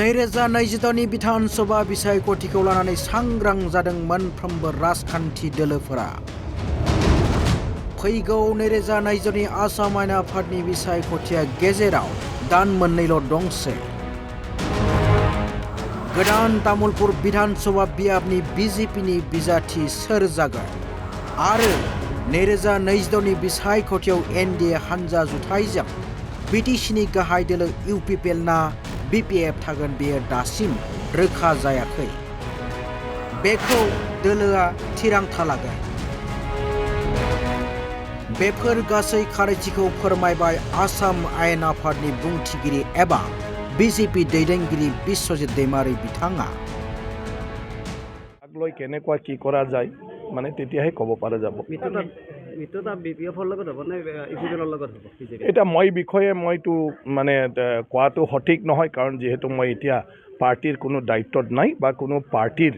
2022 बिधान सभा बिसायख'थिखौ लानानै सांग्रां जादों मोनफ्रोमबो राजखान्थि दोलोफोरा। फैगौ 2022 आसाम आयेन आफादनि बिसायख'थिया गेजेराव दान मोननैल' दंसै। गोदान तामुलपुर बिधान सभा बियाबनि बिजेपिनि बिजाथि सोर जागोन आरो 2022 बिसायख'थियाव एनडिए हानजा जुथाइजों बिटिसिनि गाहाय दोलो इउपिपिएल ना बिपिएफ थागोन बेयो दासिम रोखा जायाखै। बेखौ दोलोआ थिरांथा लागोन। बेफोर गासै खारिथिखौ फोरमायबाय आसाम आयेन आफादनि बुंथिगिरि एबा बिजेपि दैदेनगिरि बिश्वजित दैमारी बिथाङा। লৈ কেনেকুৱা কি কৰা যায় মানে তেতিয়াহে ক'ব পৰা যাব। এটা মই বিষয়ে মইতো মানে কোৱাটো সঠিক নহয়, কাৰণ যিহেতু মই এতিয়া পাৰ্টিৰ কোনো দায়িত্বত নাই বা কোনো পাৰ্টিৰ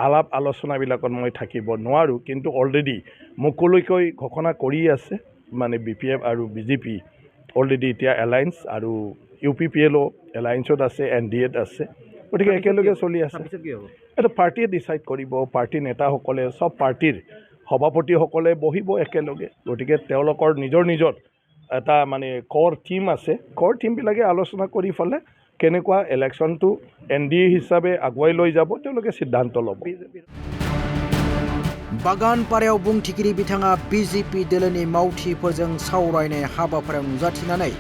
আলাপ আলোচনাবিলাকত মই থাকিব নোৱাৰোঁ। কিন্তু অলৰেডি মুকলিকৈ ঘোষণা কৰি আছে মানে বিপিএফ আৰু বিজেপি অলৰেডি এতিয়া এলায়েন্স আৰু ইউপিপিএলও এলায়েন্সত আছে, এনডিএত আছে, গতিকে একেলগে চলি আছে। এটা পাৰ্টিয়ে ডিচাইড কৰিব, পাৰ্টিৰ নেতাসকলে চব পাৰ্টিৰ সভাপতিসকলে বহিব একেলগে। গতিকে তেওঁলোকৰ নিজৰ নিজৰ এটা মানে ক'ৰ টীম আছে, ক'ৰ টীমবিলাকে আলোচনা কৰি ফালে কেনেকুৱা ইলেকশ্যনটো এনডিএ হিচাপে আগুৱাই লৈ যাব তেওঁলোকে সিদ্ধান্ত ল'ব। बागानपारायाव बुंथिगिरि बिथाङा बिजेपि दोलोनि मावथिफोरजों सावरायनाय हाबाफारियाव नुजाथिनानै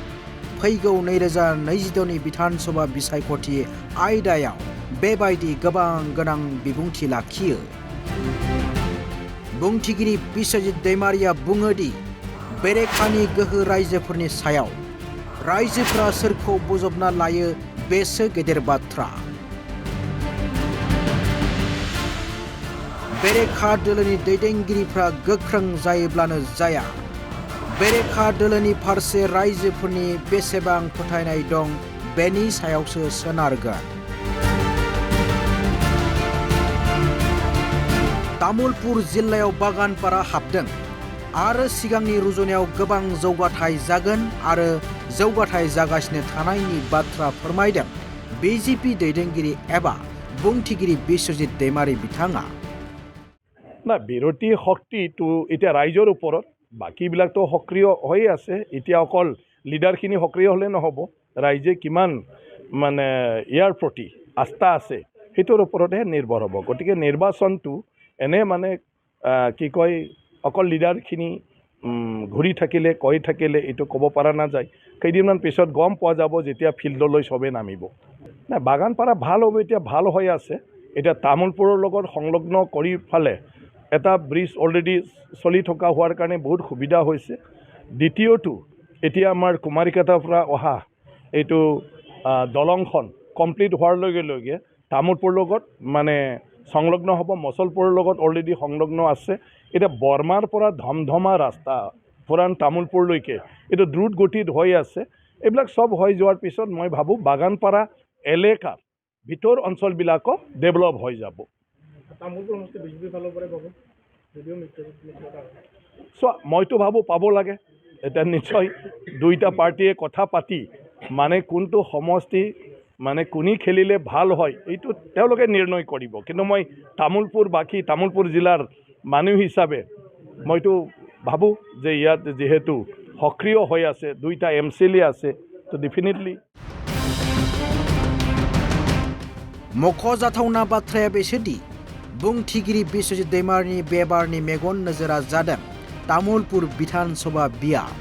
फैगौ 2022 बिधान सभा बिसायख'थि आयदायाव बेबायदि गोबां गोनां बिबुंथि लाखियो। बुंथिगिरि बिश्वजित दैमारीया बुङोदि बेरेखानि गोहो रायजोफोरनि सायाव रायजोफोरा सोरखौ बोजबना लायो बेसो गेदेर बाथ्रा। बेरेखा दोलोनि दैदेनगिरिफ्रा गोख्रों जायोब्लानो जाया, बेरेखा दोलोनि फारसे रायजोफोरनि बेसेबां फोथायनाय दं बेनि सायावसो सोनारगोन। तामुलपुर जिल्लायाव बागानपारा हाबदों आरो सिगांनि रुजुनायाव गोबां जौगाथाय जागोन आरो जौगाथाय जागासिनो थानायनि बाथ्रा फोरमायदों बिजेपि दैदेनगिरि एबा बुंथिगिरि बिश्वजित दैमारी बिथाङा। না, বিৰোধী শক্তিটো এতিয়া ৰাইজৰ ওপৰত, বাকীবিলাকতো সক্ৰিয় হৈ আছে। এতিয়া অকল লিডাৰখিনি সক্ৰিয় হ'লে নহ'ব, ৰাইজে কিমান মানে ইয়াৰ প্ৰতি আস্থা আছে সেইটোৰ ওপৰতহে নিৰ্ভৰ হ'ব। গতিকে নিৰ্বাচনটো এনে মানে কি কয় অকল লিডাৰখিনি ঘূৰি থাকিলে কৈ থাকিলে এইটো ক'ব পৰা নাযায়। কেইদিনমান পিছত গম পোৱা যাব যেতিয়া ফিল্ডলৈ চবেই নামিব। নাই, বাগানপাৰা ভাল হ'ব, এতিয়া ভাল হৈ আছে। এতিয়া তামোলপুৰৰ লগত সংলগ্ন কৰি ফালে এটা ব্ৰিজ অলৰেডি চলি থকা হোৱাৰ কাৰণে বহুত সুবিধা হৈছে। দ্বিতীয়টো এতিয়া আমাৰ কুমাৰিকাটাৰ পৰা অহা এইটো দলংখন কমপ্লিট হোৱাৰ লগে লগে তামোলপুৰৰ লগত মানে সংলগ্ন হ'ব। মচলপুৰৰ লগত অলৰেডি সংলগ্ন আছে। এতিয়া বৰমাৰ পৰা ধমধমা ৰাস্তা পুৰাণ তামোলপুৰলৈকে এইটো দ্ৰুত গতিত হৈ আছে। এইবিলাক চব হৈ যোৱাৰ পিছত মই ভাবোঁ বাগানপাৰা এলেকাৰ ভিতৰ অঞ্চলবিলাকো ডেভেলপ হৈ যাব। মইতো ভাবোঁ পাব লাগে। এতিয়া নিশ্চয় দুইটা পাৰ্টিয়ে কথা পাতি মানে কোনটো সমষ্টি মানে কোনে খেলিলে ভাল হয় এইটো তেওঁলোকে নিৰ্ণয় কৰিব। কিন্তু মই তামোলপুৰ জিলাৰ মানুহ হিচাপে মইতো ভাবোঁ যে ইয়াত যিহেতু সক্ৰিয় হৈ আছে, দুইটা MCLA আছে, তো ডেফিনেটলি। मख'जाथावना बाथ्राया बेसोदि बुंथिगिरि बिश्वजित दैमारीनि बेबारनि मेगन नोजोरा जादों तामुलपुर बिधान सभा बियाब।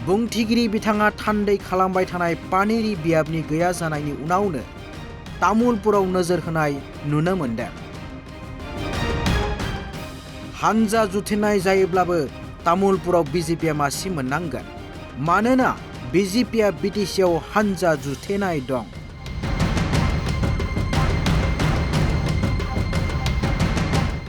बुंथिगिरि बिथाङा थान्दै खालामबाय थानाय पानेरि बियाबनि गैया जानायनि उनावनो तामुलपुराव नोजोर होनाय नुनो मोनदों। हानजा जुथेनाय जायोब्लाबो तामुलपुराव बिजेपिया मासि मोननांगोन, मानोना बिजेपिया बिटिसिआव हानजा जुथेनाय दं।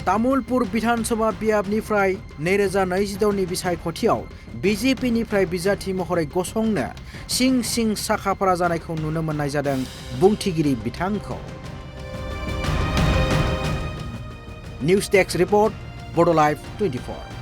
तामुलपुर बिधान सभा बियाबनिफ्राय 2022 बिसायख'थियाव बिजेपिनिफ्राय बिजाथि महरै गसंनो सिं साखाफारा जानायखौ नुनो मोननाय जादों बुंथिगिरि बिथांखौ। निउज डेस्क रिपर्ट, बड' लाइभ 24।